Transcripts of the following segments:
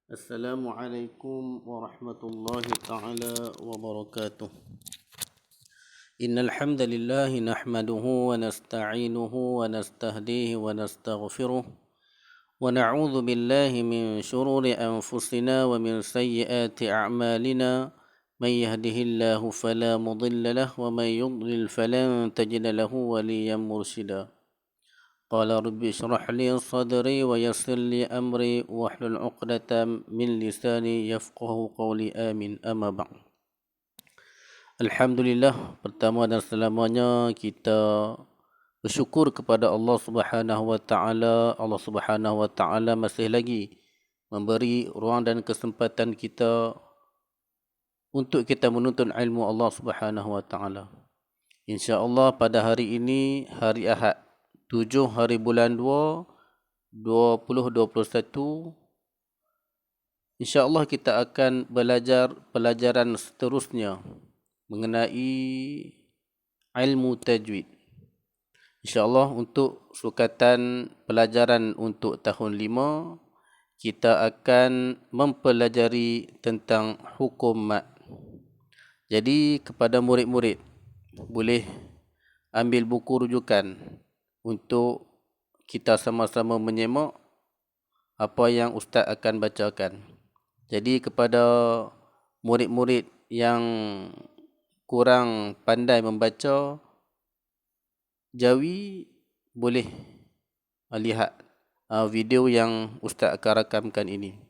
السلام عليكم ورحمة الله تعالى وبركاته. إن الحمد لله نحمده ونستعينه ونستهديه ونستغفره ونعوذ بالله من شرور أنفسنا ومن سيئات أعمالنا. من يهده الله فلا مضل له ومن يضلل فلن تجد له وليا مرشدا. قال رب اشرح لي صدري ويسر لي أمري واحلل عقدة من لساني يفقه قولي آمين. أما بعد. Alhamdulillah, pertama dan selamanya kita bersyukur kepada Allah Subhanahu wa taala. Allah Subhanahu wa taala masih lagi memberi ruang dan kesempatan kita untuk kita menuntut ilmu Allah Subhanahu wa taala. Insya-Allah pada hari ini, hari Ahad, 7 hari bulan 2 2021, insya-Allah kita akan belajar pelajaran seterusnya mengenai ilmu tajwid. Insya-Allah untuk sukatan pelajaran untuk tahun 5, kita akan mempelajari tentang hukum mat. Jadi kepada murid-murid, boleh ambil buku rujukan untuk kita sama-sama menyemak apa yang Ustaz akan bacakan. Jadi kepada murid-murid yang kurang pandai membaca Jawi, boleh lihat video yang Ustaz akan rakamkan ini.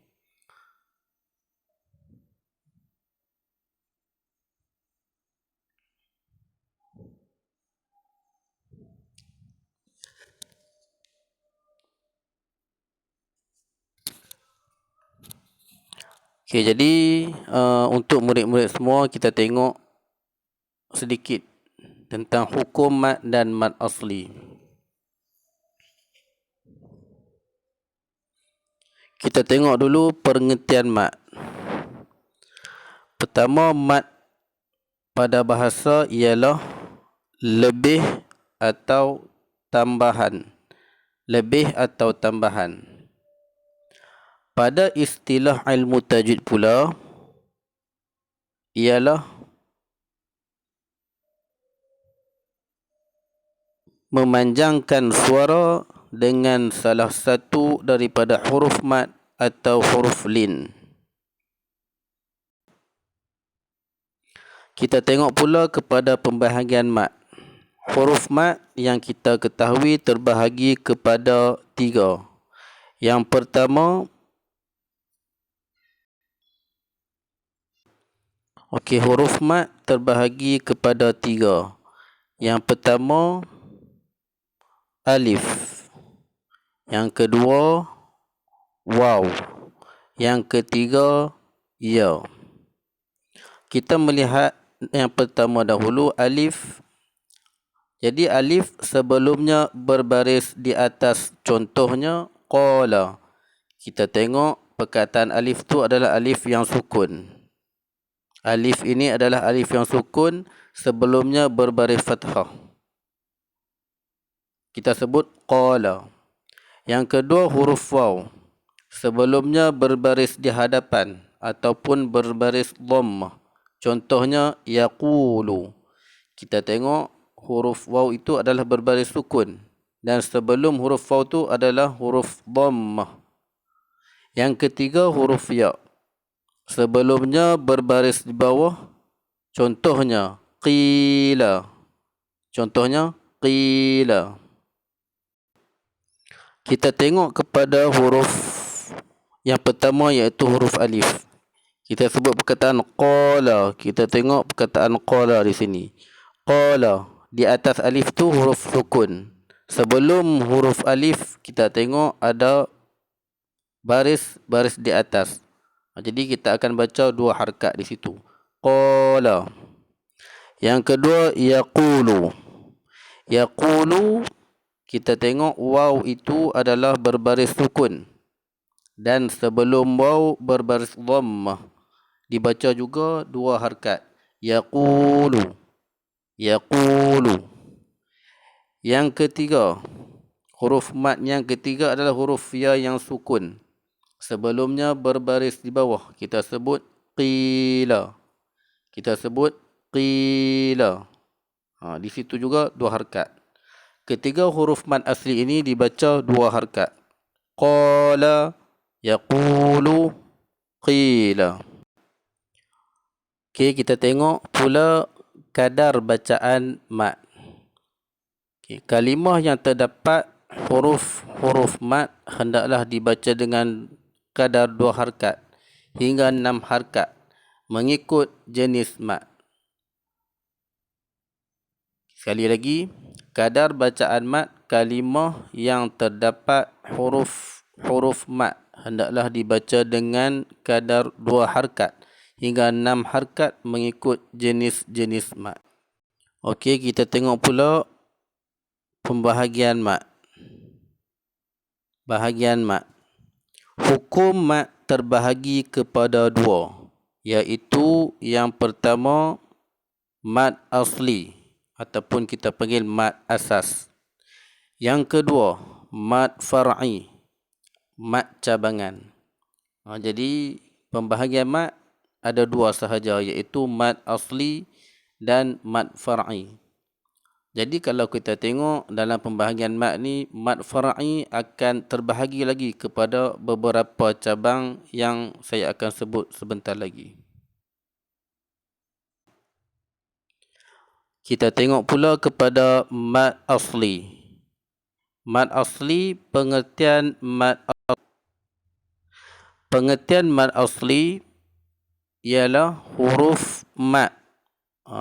Okey, jadi untuk murid-murid semua, kita tengok sedikit tentang hukum mat dan mat asli. Kita tengok dulu pengertian mat. Pertama, mat pada bahasa ialah lebih atau tambahan. Lebih atau tambahan. Pada istilah ilmu tajwid pula, ialah memanjangkan suara dengan salah satu daripada huruf mat atau huruf lin. Kita tengok pula kepada pembahagian mat. Huruf mat yang kita ketahui terbahagi kepada 3. Yang pertama, huruf mat terbahagi kepada 3. Yang pertama, alif. Yang kedua, waw. Yang ketiga, ya. Kita melihat yang pertama dahulu, alif. Jadi alif sebelumnya berbaris di atas, contohnya qala. Kita tengok perkataan alif tu adalah alif yang sukun. Alif ini adalah alif yang sukun, sebelumnya berbaris fathah. Kita sebut qala. Yang kedua, huruf waw. Sebelumnya berbaris di hadapan ataupun berbaris dhammah. Contohnya yaqulu. Kita tengok huruf waw itu adalah berbaris sukun, dan sebelum huruf waw itu adalah huruf dhammah. Yang ketiga, huruf ya. Sebelumnya berbaris di bawah, contohnya qila. Contohnya qila. Kita tengok kepada huruf yang pertama, iaitu huruf alif. Kita sebut perkataan qala. Kita tengok perkataan qala di sini. Qala, di atas alif tu huruf sukun. Sebelum huruf alif, kita tengok ada baris di atas. Jadi kita akan baca 2 harakat di situ. Qala. Yang kedua, yaqulu. Yaqulu, kita tengok waw itu adalah berbaris sukun, dan sebelum waw berbaris dhammah. Dibaca juga 2 harakat. Yaqulu. Yaqulu. Yang ketiga, huruf mat yang ketiga adalah huruf ya yang sukun. Sebelumnya berbaris di bawah. Kita sebut qila. Kita sebut qila. Di situ juga 2 harakat. Ketiga huruf mad asli ini dibaca 2 harakat. Qala, yaqulu, qila. Okey, kita tengok pula kadar bacaan mad. Okay. Kalimah yang terdapat huruf mad hendaklah dibaca dengan kadar 2 harakat hingga 6 harakat mengikut jenis mad. Sekali lagi, kadar bacaan mad kalimah yang terdapat huruf mad hendaklah dibaca dengan kadar 2 harakat hingga 6 harakat mengikut jenis-jenis mad. Okey, kita tengok pula pembahagian mad. Bahagian mad. Hukum mad terbahagi kepada 2, iaitu yang pertama mad asli ataupun kita panggil mad asas. Yang kedua mad far'i, mad cabangan. Jadi pembahagian mad ada 2 sahaja, iaitu mad asli dan mad far'i. Jadi kalau kita tengok dalam pembahagian mad ni, mad far'i akan terbahagi lagi kepada beberapa cabang yang saya akan sebut sebentar lagi. Kita tengok pula kepada mad asli. Mad asli, pengertian mad asli ialah huruf mad.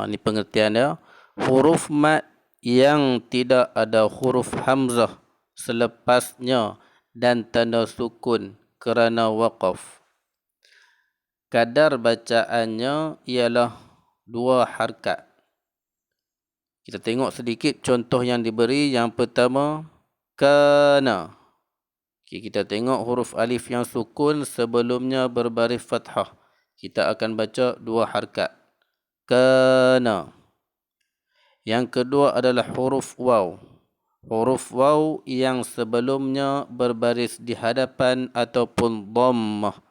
Ni pengertian dia. Huruf mad yang tidak ada huruf hamzah selepasnya dan tanda sukun kerana waqaf. Kadar bacaannya ialah 2 harakat. Kita tengok sedikit contoh yang diberi. Yang pertama, kana. Kita tengok huruf alif yang sukun sebelumnya berbaris fathah. Kita akan baca 2 harakat. Kana. Yang kedua adalah huruf waw. Huruf waw yang sebelumnya berbaris di hadapan ataupun dhammah.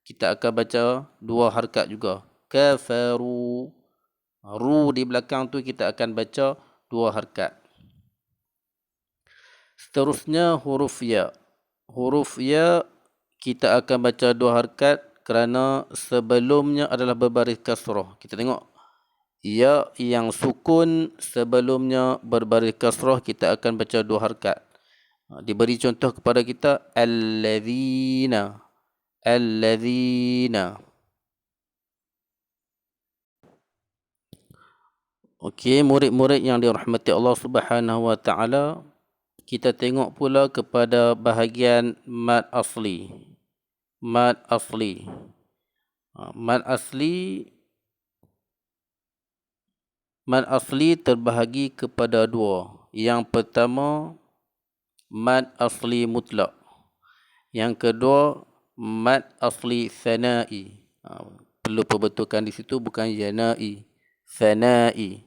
Kita akan baca 2 harakat juga. Kafaru. Ru di belakang tu kita akan baca 2 harakat. Seterusnya huruf ya. Huruf ya kita akan baca 2 harakat kerana sebelumnya adalah berbaris kasrah. Kita tengok ya yang sukun sebelumnya berbaris kasrah, kita akan baca 2 harakat. Diberi contoh kepada kita allazina. Allazina. Okey, murid-murid yang dirahmati Allah Subhanahu wa taala, kita tengok pula kepada bahagian mad asli. Mad asli. Mad asli terbahagi kepada 2. Yang pertama mad asli mutlak. Yang kedua mad asli thana'i. Perlu perbetulkan di situ, bukan yana'i, thana'i.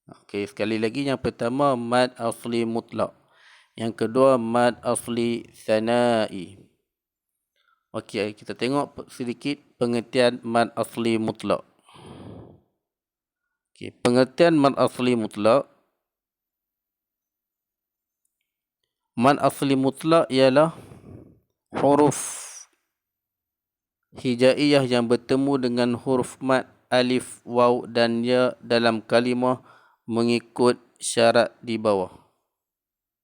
Okey, sekali lagi, yang pertama mad asli mutlak. Yang kedua mad asli thana'i. Okey, kita tengok sedikit pengertian mad asli mutlak. Okay, pengertian mad asli mutlak. Mad asli mutlak ialah huruf hijaiyah yang bertemu dengan huruf mad alif, waw dan ya dalam kalimah mengikut syarat di bawah.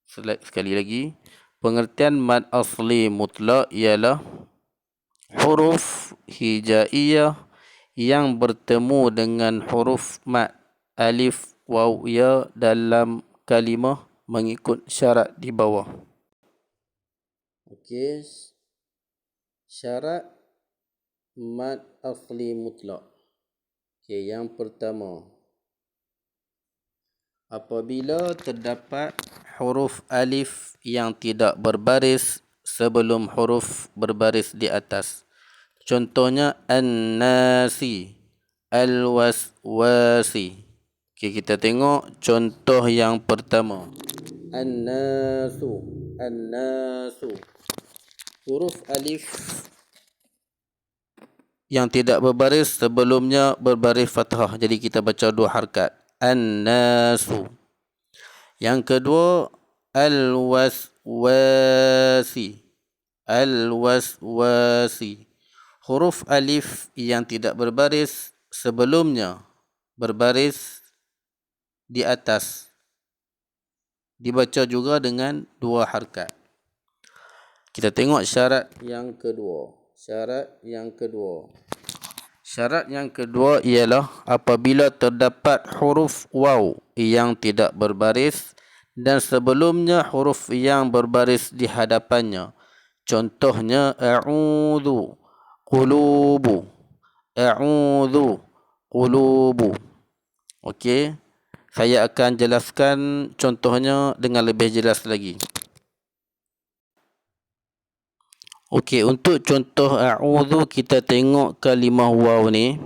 Sekali lagi, pengertian mad asli mutlak ialah huruf hijaiyah yang bertemu dengan huruf mad alif, waw, ya dalam kalimah mengikut syarat di bawah. Okey, syarat mad asli mutlak. Okey, yang pertama, apabila terdapat huruf alif yang tidak berbaris sebelum huruf berbaris di atas. Contohnya an-nasi, al-waswasi. Okay, kita tengok contoh yang pertama. An-nasu, an-nasu. Huruf alif yang tidak berbaris sebelumnya berbaris fathah. Jadi kita baca 2 harakat. An-nasu. Yang kedua, al-waswasi. Al-waswasi. Huruf alif yang tidak berbaris sebelumnya berbaris di atas. Dibaca juga dengan 2 harakat. Kita tengok syarat yang kedua. Syarat yang kedua ialah apabila terdapat huruf waw yang tidak berbaris dan sebelumnya huruf yang berbaris di hadapannya. Contohnya a'udzu, qulubu, a'udzu, qulubu. Okey. Saya akan jelaskan contohnya dengan lebih jelas lagi. Okey, untuk contoh a'udzu kita tengok kalimah waw ni.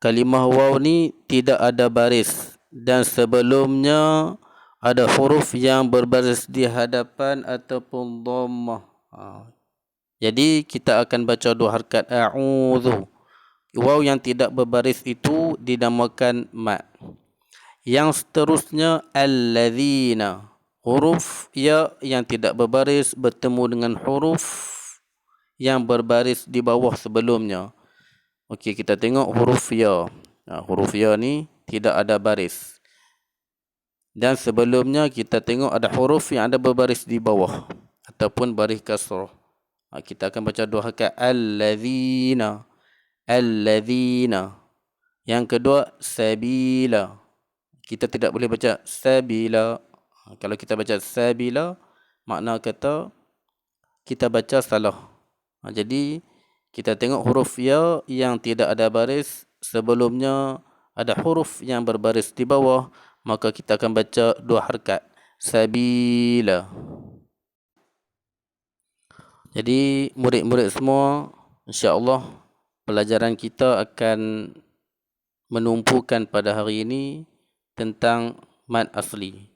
Kalimah waw ni tidak ada baris dan sebelumnya ada huruf yang berbaris di hadapan ataupun dhammah. Jadi kita akan baca 2 harakat a'udzu. Waw yang tidak berbaris itu dinamakan mat. Yang seterusnya alladzina. Huruf ya yang tidak berbaris bertemu dengan huruf yang berbaris di bawah sebelumnya. Okey, kita tengok huruf ya. Huruf ya ni tidak ada baris. Dan sebelumnya kita tengok ada huruf yang ada berbaris di bawah ataupun baris kasrah. Kita akan baca 2 harakat alladzina. Alladzina. Yang kedua sabila. Kita tidak boleh baca sabila. Kalau kita baca sabila, makna kata kita baca salah. Jadi kita tengok huruf ya yang tidak ada baris sebelumnya ada huruf yang berbaris di bawah, maka kita akan baca 2 harakat sabila. Jadi murid-murid semua, insya-Allah pelajaran kita akan menumpukan pada hari ini tentang mad asli.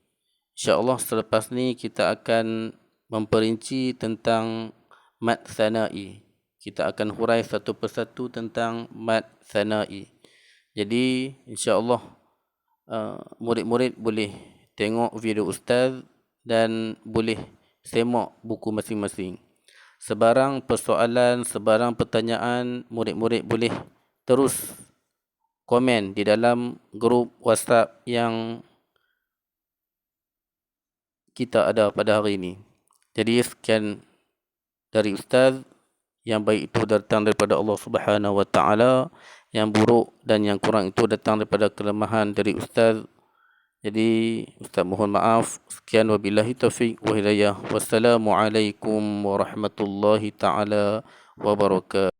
InsyaAllah selepas ni kita akan memperinci tentang mad sanai. Kita akan hurai satu persatu tentang mad sanai. Jadi insyaAllah murid-murid boleh tengok video ustaz dan boleh semak buku masing-masing. Sebarang persoalan, sebarang pertanyaan, murid-murid boleh terus komen di dalam grup WhatsApp yang kita ada pada hari ini. Jadi sekian dari Ustaz. Yang baik itu datang daripada Allah Subhanahu Wa Taala, yang buruk dan yang kurang itu datang daripada kelemahan dari Ustaz. Jadi Ustaz mohon maaf. Sekian wabillahi taufiq wa hidayah. Wassalamualaikum warahmatullahi taala wabarakatuh.